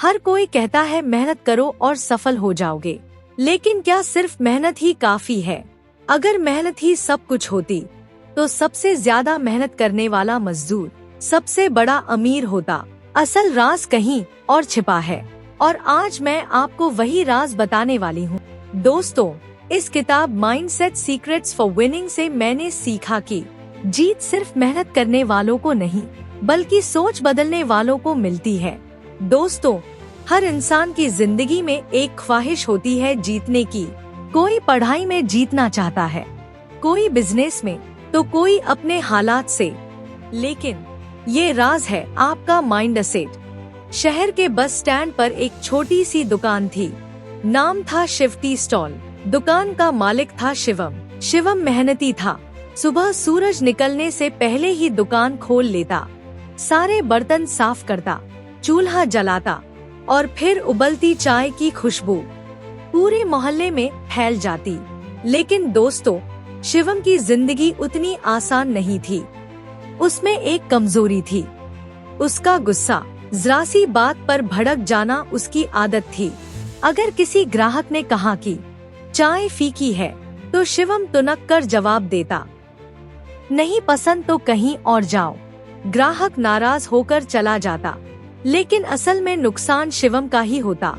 हर कोई कहता है मेहनत करो और सफल हो जाओगे, लेकिन क्या सिर्फ मेहनत ही काफी है? अगर मेहनत ही सब कुछ होती तो सबसे ज्यादा मेहनत करने वाला मजदूर सबसे बड़ा अमीर होता। असल राज कहीं और छिपा है और आज मैं आपको वही राज बताने वाली हूँ। दोस्तों, इस किताब माइंडसेट सीक्रेट्स फॉर विनिंग से मैंने सीखा कि जीत सिर्फ मेहनत करने वालों को नहीं बल्कि सोच बदलने वालों को मिलती है। दोस्तों, हर इंसान की जिंदगी में एक ख्वाहिश होती है जीतने की। कोई पढ़ाई में जीतना चाहता है, कोई बिजनेस में, तो कोई अपने हालात से। लेकिन ये राज है आपका माइंडसेट। शहर के बस स्टैंड पर एक छोटी सी दुकान थी। नाम था शिव टी स्टॉल। दुकान का मालिक था शिवम। शिवम मेहनती था। सुबह सूरज निकलने से पहले ही दुकान खोल लेता, सारे बर्तन साफ करता, चूल्हा जलाता और फिर उबलती चाय की खुशबू पूरे मोहल्ले में फैल जाती। लेकिन दोस्तों, शिवम की जिंदगी उतनी आसान नहीं थी। उसमें एक कमजोरी थी, उसका गुस्सा। जरा सी बात पर भड़क जाना उसकी आदत थी। अगर किसी ग्राहक ने कहा कि चाय फीकी है, तो शिवम तुनक कर जवाब देता, नहीं पसंद तो कहीं और जाओ। ग्राहक नाराज होकर चला जाता, लेकिन असल में नुकसान शिवम का ही होता।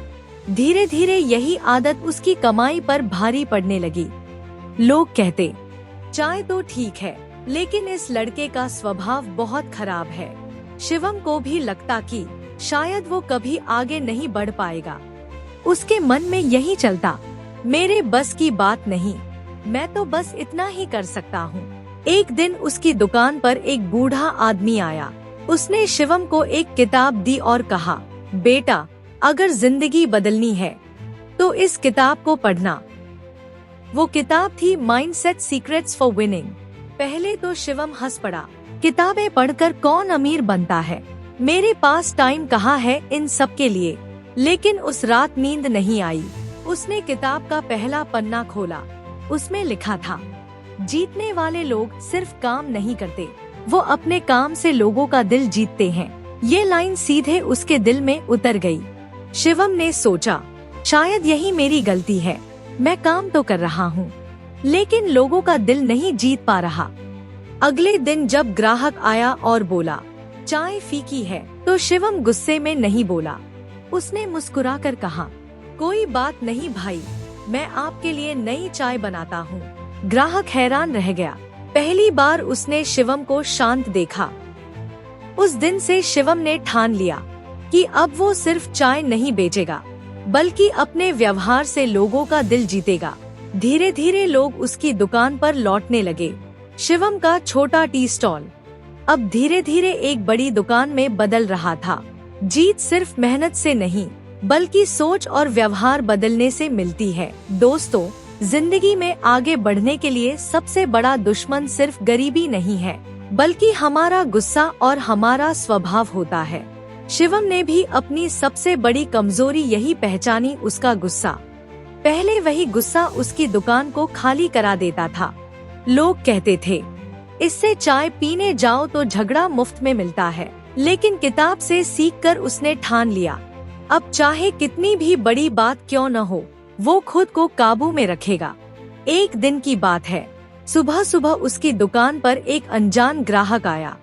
धीरे धीरे यही आदत उसकी कमाई पर भारी पड़ने लगी। लोग कहते, चाय तो ठीक है, लेकिन इस लड़के का स्वभाव बहुत खराब है। शिवम को भी लगता कि शायद वो कभी आगे नहीं बढ़ पाएगा। उसके मन में यही चलता, मेरे बस की बात नहीं, मैं तो बस इतना ही कर सकता हूँ। एक दिन उसकी दुकान पर एक बूढ़ा आदमी आया। उसने शिवम को एक किताब दी और कहा, बेटा, अगर जिंदगी बदलनी है तो इस किताब को पढ़ना। वो किताब थी माइंडसेट सीक्रेट्स फॉर विनिंग। पहले तो शिवम हंस पड़ा, किताबें पढ़कर कौन अमीर बनता है, मेरे पास टाइम कहाँ है इन सब के लिए। लेकिन उस रात नींद नहीं आई। उसने किताब का पहला पन्ना खोला। उसमें लिखा था, जीतने वाले लोग सिर्फ काम नहीं करते, वो अपने काम से लोगों का दिल जीतते हैं। ये लाइन सीधे उसके दिल में उतर गई। शिवम ने सोचा, शायद यही मेरी गलती है। मैं काम तो कर रहा हूँ, लेकिन लोगों का दिल नहीं जीत पा रहा। अगले दिन जब ग्राहक आया और बोला, चाय फीकी है, तो शिवम गुस्से में नहीं बोला। उसने मुस्कुराकर कहा, कोई बात नहीं भाई, मैं आपके लिए नई चाय बनाता हूँ। ग्राहक हैरान रह गया। पहली बार उसने शिवम को शांत देखा। उस दिन से शिवम ने ठान लिया कि अब वो सिर्फ चाय नहीं बेचेगा, बल्कि अपने व्यवहार से लोगों का दिल जीतेगा। धीरे धीरे लोग उसकी दुकान पर लौटने लगे। शिवम का छोटा टी स्टॉल अब धीरे धीरे एक बड़ी दुकान में बदल रहा था। जीत सिर्फ मेहनत से नहीं, बल्कि सोच और व्यवहार बदलने से मिलती है। दोस्तों, जिंदगी में आगे बढ़ने के लिए सबसे बड़ा दुश्मन सिर्फ गरीबी नहीं है, बल्कि हमारा गुस्सा और हमारा स्वभाव होता है। शिवम ने भी अपनी सबसे बड़ी कमजोरी यही पहचानी, उसका गुस्सा। पहले वही गुस्सा उसकी दुकान को खाली करा देता था। लोग कहते थे, इससे चाय पीने जाओ तो झगड़ा मुफ्त में मिलता है। लेकिन किताब से सीखकर उसने ठान लिया, अब चाहे कितनी भी बड़ी बात क्यों न हो, वो खुद को काबू में रखेगा। एक दिन की बात है, सुबह सुबह उसकी दुकान पर एक अनजान ग्राहक आया।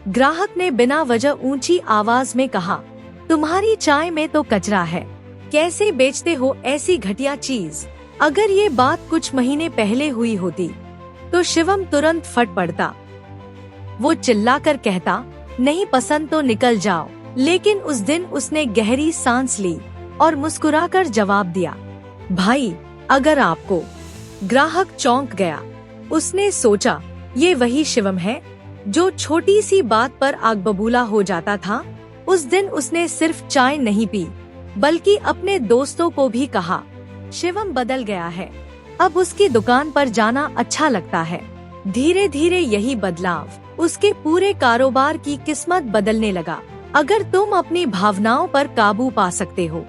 ग्राहक ने बिना वजह ऊंची आवाज में कहा, तुम्हारी चाय में तो कचरा है, कैसे बेचते हो ऐसी घटिया चीज। अगर ये बात कुछ महीने पहले हुई होती तो शिवम तुरंत फट पड़ता। वो चिल्लाकर कहता, नहीं पसंद तो निकल जाओ। लेकिन उस दिन उसने गहरी सांस ली और मुस्कुराकर जवाब दिया, भाई, अगर आपको। ग्राहक चौंक गया। उसने सोचा, ये वही शिवम है जो छोटी सी बात पर आग बबूला हो जाता था। उस दिन उसने सिर्फ चाय नहीं पी, बल्कि अपने दोस्तों को भी कहा, शिवम बदल गया है, अब उसकी दुकान पर जाना अच्छा लगता है। धीरे धीरे यही बदलाव उसके पूरे कारोबार की किस्मत बदलने लगा। अगर तुम अपनी भावनाओं पर काबू पा सकते हो,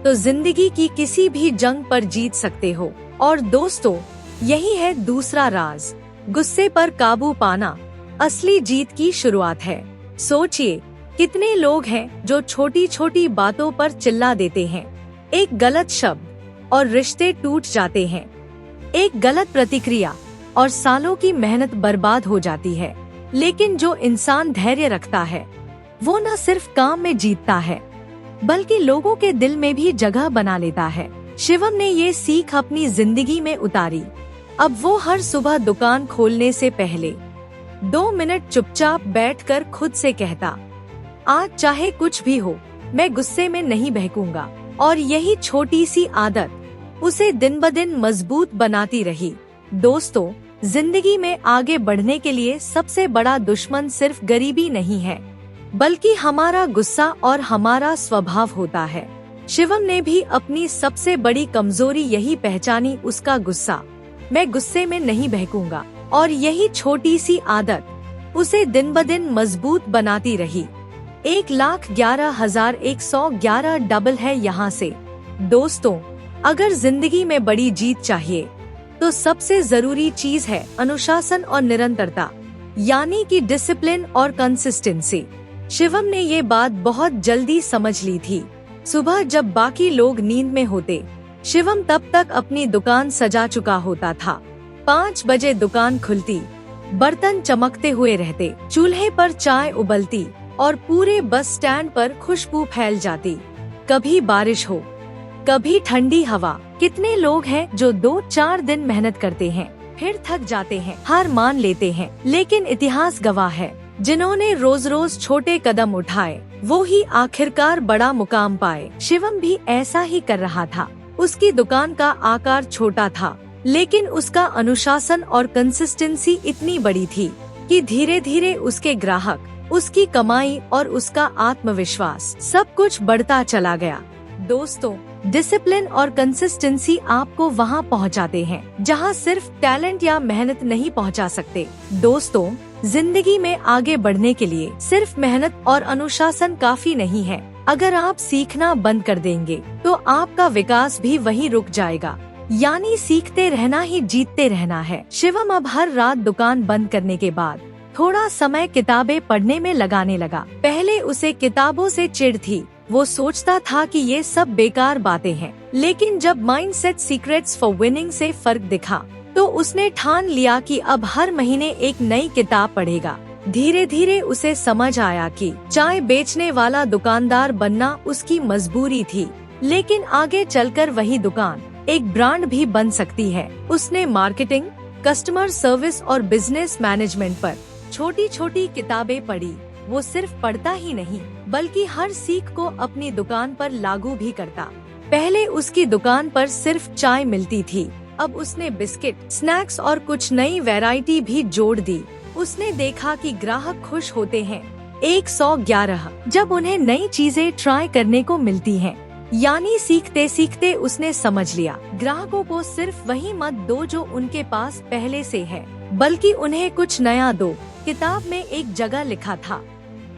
तो जिंदगी की किसी भी जंग पर जीत सकते हो। और दोस्तों, यही है दूसरा राज, गुस्से पर काबू पाना असली जीत की शुरुआत है। सोचिए, कितने लोग हैं जो छोटी छोटी बातों पर चिल्ला देते हैं। एक गलत शब्द और रिश्ते टूट जाते हैं। एक गलत प्रतिक्रिया और सालों की मेहनत बर्बाद हो जाती है। लेकिन जो इंसान धैर्य रखता है वो न सिर्फ काम में जीतता है बल्कि लोगों के दिल में भी जगह बना लेता है। शिवम ने ये सीख अपनी जिंदगी में उतारी। अब वो हर सुबह दुकान खोलने से पहले 2 मिनट चुपचाप बैठकर खुद से कहता, आज चाहे कुछ भी हो मैं गुस्से में नहीं बहकूंगा। और यही छोटी सी आदत उसे दिन ब दिन मजबूत बनाती रही। दोस्तों, जिंदगी में आगे बढ़ने के लिए सबसे बड़ा दुश्मन सिर्फ गरीबी नहीं है बल्कि हमारा गुस्सा और हमारा स्वभाव होता है। शिवम ने भी अपनी सबसे बड़ी कमजोरी यही पहचानी, उसका गुस्सा। मैं गुस्से में नहीं बहकूंगा। और यही छोटी सी आदत उसे दिन ब दिन मजबूत बनाती रही। 1,11,111 डबल है यहाँ से। दोस्तों, अगर जिंदगी में बड़ी जीत चाहिए तो सबसे जरूरी चीज है अनुशासन और निरंतरता, यानी कि डिसिप्लिन और कंसिस्टेंसी। शिवम ने ये बात बहुत जल्दी समझ ली थी। सुबह जब बाकी लोग नींद में होते, शिवम तब तक अपनी दुकान सजा चुका होता था। 5 बजे दुकान खुलती, बर्तन चमकते हुए रहते, चूल्हे पर चाय उबलती और पूरे बस स्टैंड पर खुशबू फैल जाती। कभी बारिश हो, कभी ठंडी हवा। कितने लोग हैं जो 2-4 दिन मेहनत करते हैं, फिर थक जाते हैं, हार मान लेते हैं। लेकिन इतिहास गवाह है, जिन्होंने रोज रोज छोटे कदम उठाए वो ही आखिरकार बड़ा मुकाम पाए। शिवम भी ऐसा ही कर रहा था। उसकी दुकान का आकार छोटा था, लेकिन उसका अनुशासन और कंसिस्टेंसी इतनी बड़ी थी कि धीरे धीरे उसके ग्राहक, उसकी कमाई और उसका आत्मविश्वास सब कुछ बढ़ता चला गया। दोस्तों, डिसिप्लिन और कंसिस्टेंसी आपको वहाँ पहुँचाते हैं जहाँ सिर्फ टैलेंट या मेहनत नहीं पहुँचा सकते। दोस्तों, जिंदगी में आगे बढ़ने के लिए सिर्फ मेहनत और अनुशासन काफी नहीं है। अगर आप सीखना बंद कर देंगे तो आपका विकास भी वहीं रुक जाएगा। यानी सीखते रहना ही जीतते रहना है। शिवम अब हर रात दुकान बंद करने के बाद थोड़ा समय किताबें पढ़ने में लगाने लगा। पहले उसे किताबों से चिढ़ थी। वो सोचता था कि ये सब बेकार बातें हैं। लेकिन जब माइंडसेट सीक्रेट्स फॉर विनिंग से फर्क दिखा तो उसने ठान लिया कि अब हर महीने एक नई किताब पढ़ेगा। धीरे धीरे उसे समझ आया कि चाय बेचने वाला दुकानदार बनना उसकी मजबूरी थी, लेकिन आगे चलकर वही दुकान एक ब्रांड भी बन सकती है। उसने मार्केटिंग, कस्टमर सर्विस और बिजनेस मैनेजमेंट पर छोटी छोटी किताबें पढ़ी। वो सिर्फ पढ़ता ही नहीं बल्कि हर सीख को अपनी दुकान पर लागू भी करता। पहले उसकी दुकान पर सिर्फ चाय मिलती थी, अब उसने बिस्किट, स्नैक्स और कुछ नई वैरायटी भी जोड़ दी। उसने देखा कि ग्राहक खुश होते हैं 111 जब उन्हें नई चीजें ट्राई करने को मिलती हैं। यानी सीखते सीखते उसने समझ लिया, ग्राहकों को सिर्फ वही मत दो जो उनके पास पहले से है, बल्कि उन्हें कुछ नया दो। किताब में एक जगह लिखा था,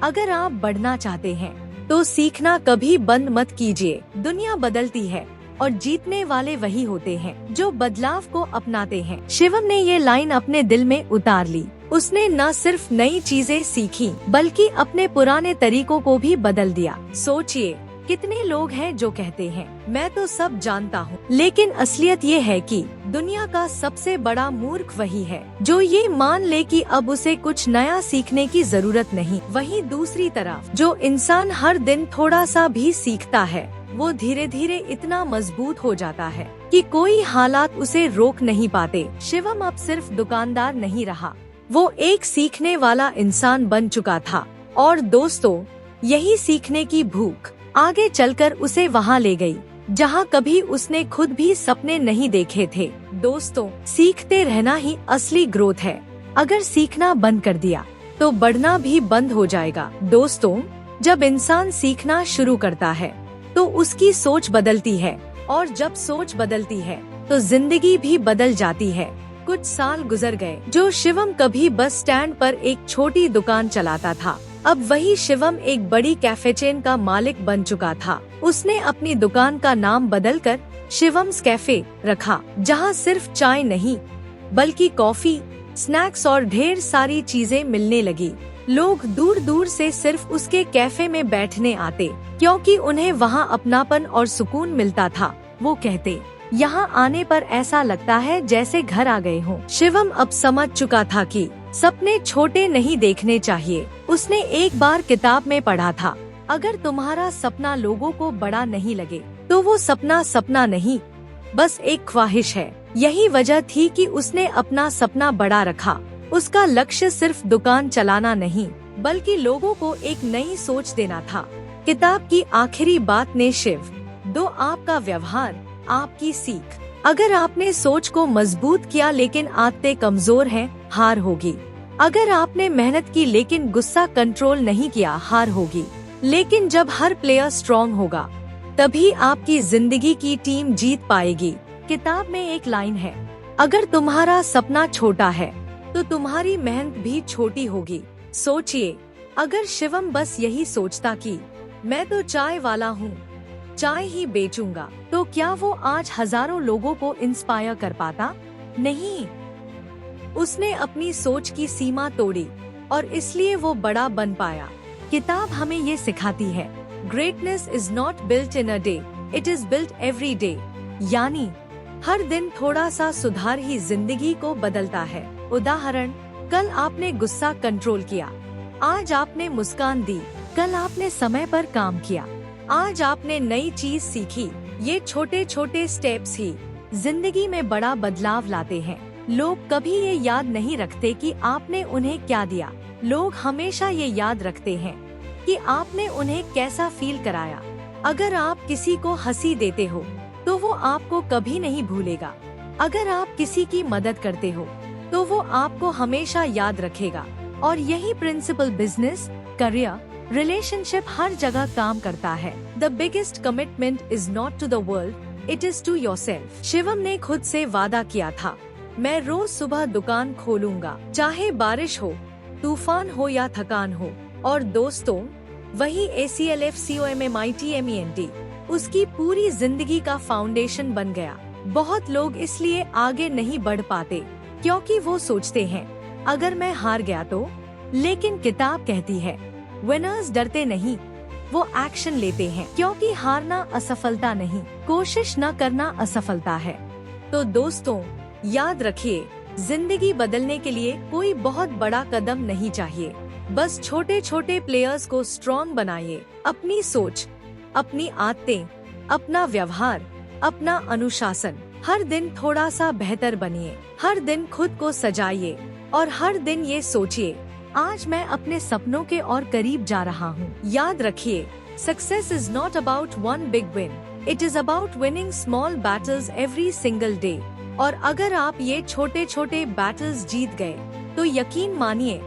अगर आप बढ़ना चाहते हैं तो सीखना कभी बंद मत कीजिए। दुनिया बदलती है और जीतने वाले वही होते हैं जो बदलाव को अपनाते हैं। शिवम ने ये लाइन अपने दिल में उतार ली। उसने न सिर्फ नई चीजें सीखी बल्कि अपने पुराने तरीकों को भी बदल दिया। सोचिए, कितने लोग हैं जो कहते हैं मैं तो सब जानता हूँ, लेकिन असलियत ये है कि दुनिया का सबसे बड़ा मूर्ख वही है जो ये मान ले कि अब उसे कुछ नया सीखने की जरूरत नहीं। वहीं दूसरी तरफ जो इंसान हर दिन थोड़ा सा भी सीखता है वो धीरे धीरे इतना मजबूत हो जाता है कि कोई हालात उसे रोक नहीं पाते। शिवम अब सिर्फ दुकानदार नहीं रहा, वो एक सीखने वाला इंसान बन चुका था। और दोस्तों, यही सीखने की भूख आगे चलकर उसे वहाँ ले गई जहाँ कभी उसने खुद भी सपने नहीं देखे थे। दोस्तों, सीखते रहना ही असली ग्रोथ है। अगर सीखना बंद कर दिया तो बढ़ना भी बंद हो जाएगा। दोस्तों, जब इंसान सीखना शुरू करता है तो उसकी सोच बदलती है, और जब सोच बदलती है तो जिंदगी भी बदल जाती है। कुछ साल गुजर गए। जो शिवम कभी बस स्टैंड पर एक छोटी दुकान चलाता था, अब वही शिवम एक बड़ी कैफे चेन का मालिक बन चुका था। उसने अपनी दुकान का नाम बदलकर शिवम्स कैफे रखा, जहां सिर्फ चाय नहीं बल्कि कॉफी, स्नैक्स और ढेर सारी चीजें मिलने लगी। लोग दूर दूर से सिर्फ उसके कैफे में बैठने आते क्योंकि उन्हें वहाँ अपनापन और सुकून मिलता था। वो कहते, यहाँ आने पर ऐसा लगता है जैसे घर आ गए हों। शिवम अब समझ चुका था कि सपने छोटे नहीं देखने चाहिए। उसने एक बार किताब में पढ़ा था, अगर तुम्हारा सपना लोगों को बड़ा नहीं लगे तो वो सपना सपना नहीं, बस एक ख्वाहिश है। यही वजह थी कि उसने अपना सपना बड़ा रखा। उसका लक्ष्य सिर्फ दुकान चलाना नहीं, बल्कि लोगों को एक नई सोच देना था। किताब की आखिरी बात ने शिव दो आपका व्यवहार, आपकी सीख। अगर आपने सोच को मजबूत किया लेकिन आदतें कमजोर हैं, हार होगी। अगर आपने मेहनत की लेकिन गुस्सा कंट्रोल नहीं किया, हार होगी। लेकिन जब हर प्लेयर स्ट्रॉन्ग होगा, तभी आपकी जिंदगी की टीम जीत पाएगी। किताब में एक लाइन है, अगर तुम्हारा सपना छोटा है तो तुम्हारी मेहनत भी छोटी होगी। सोचिए, अगर शिवम बस यही सोचता कि मैं तो चाय वाला हूँ, चाय ही बेचूंगा, तो क्या वो आज हजारों लोगों को इंस्पायर कर पाता? नहीं। उसने अपनी सोच की सीमा तोड़ी और इसलिए वो बड़ा बन पाया। किताब हमें ये सिखाती है, greatness is not built in a day, it is built every day. यानी हर दिन थोड़ा सा सुधार ही जिंदगी को बदलता है। उदाहरण, कल आपने गुस्सा कंट्रोल किया, आज आपने मुस्कान दी। कल आपने समय पर काम किया, आज आपने नई चीज सीखी। ये छोटे छोटे स्टेप्स ही जिंदगी में बड़ा बदलाव लाते हैं। लोग कभी ये याद नहीं रखते कि आपने उन्हें क्या दिया, लोग हमेशा ये याद रखते हैं कि आपने उन्हें कैसा फील कराया। अगर आप किसी को हंसी देते हो तो वो आपको कभी नहीं भूलेगा। अगर आप किसी की मदद करते हो तो वो आपको हमेशा याद रखेगा। और यही प्रिंसिपल बिजनेस, करियर, रिलेशनशिप हर जगह काम करता है। The biggest commitment is not to the world, it is to yourself. Shivam ने खुद से वादा किया था, मैं रोज सुबह दुकान खोलूंगा, चाहे बारिश हो, तूफान हो या थकान हो। और दोस्तों, वही ACLFCOMMITMENT उसकी पूरी जिंदगी का फाउंडेशन बन गया। बहुत लोग इसलिए आगे नहीं बढ़ पाते क्योंकि वो सोचते हैं, अगर मैं हार गया तो। लेकिन किताब कहती है, विनर्स डरते नहीं, वो एक्शन लेते हैं। क्योंकि हारना असफलता नहीं, कोशिश न करना असफलता है। तो दोस्तों, याद रखिए, जिंदगी बदलने के लिए कोई बहुत बड़ा कदम नहीं चाहिए, बस छोटे छोटे प्लेयर्स को स्ट्रॉन्ग बनाइए। अपनी सोच, अपनी आदतें, अपना व्यवहार, अपना अनुशासन। हर दिन थोड़ा सा बेहतर बनिए, हर दिन खुद को सजाइए और हर दिन ये सोचिए, आज मैं अपने सपनों के और करीब जा रहा हूँ। याद रखिए, success is not about one big win, it is about winning small battles every single day. और अगर आप ये छोटे छोटे बैटल्स जीत गए तो यकीन मानिए,